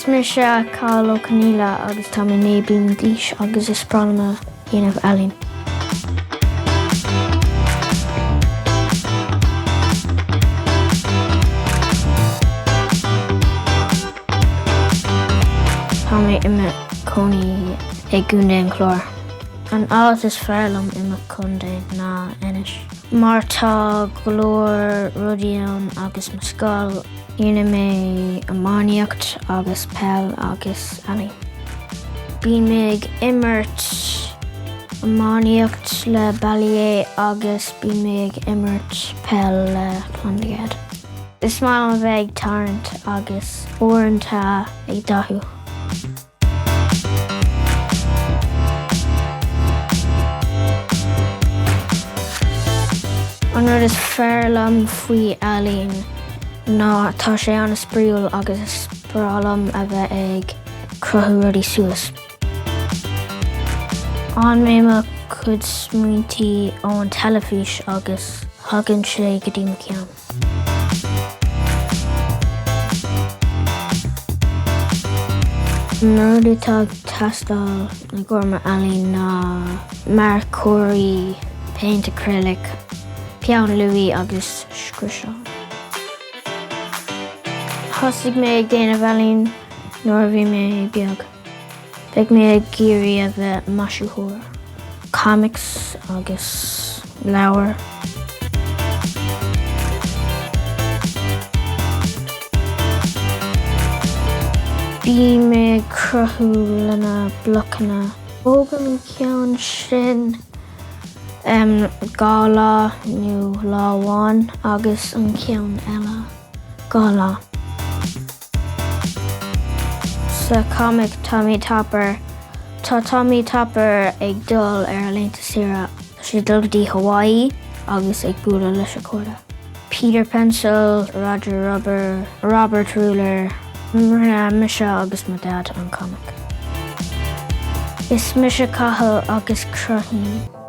Is me se Cathal Ó Conghaile agus tá mé bliain d'aois agus is sprálma dhéanamh ealaín. Tá mé imime County ag gúndaí an Chláir. An áit is fearlam imime chundé ná inis. Mar tá go leor rudaí ann agus mo scoil dhéanamh mé mbíonn agus pell agus ealaín. Bíonn mé ag imirt mbíonn le bailí agus bíonn mé ag imirt pell le clondagad. Is mála bheith ag tarraingt agus uaireanta ag dathú. An rud is fearlam faoi ealaín ná tá sé anna spraoi agus is sprálam a bheith ag cruthú rudaí suas. An mé mo chuid smaointí ón teilifís agus thagann sé go dtí mo ceann. An rud atá teastáil na gcuirma ealaín ná marcóirí, paint acrylic, peann luí agus scríobh. Thosaigh mé ag déanamh ealaín nuair a bhí mé beag. Beidh mé ag géirí a bheith maisiúthóir, comics agus leabhar. Bhí mé cruthú lena bloicíní. Ógan ceann sin gá lá nó lámháin agus an ceann eile gá lá. Sa comic Tommy Topper, tá Tommy Topper ag dul ar a léanta saoire. Tá sé dul go dtí Hawaii agus ag bualadh leis a cuarda. Peter Pencil, Roger Rubber, Robert Ruler, mise agus mo dad an comic. Is mise Cathal agus Cruthaím.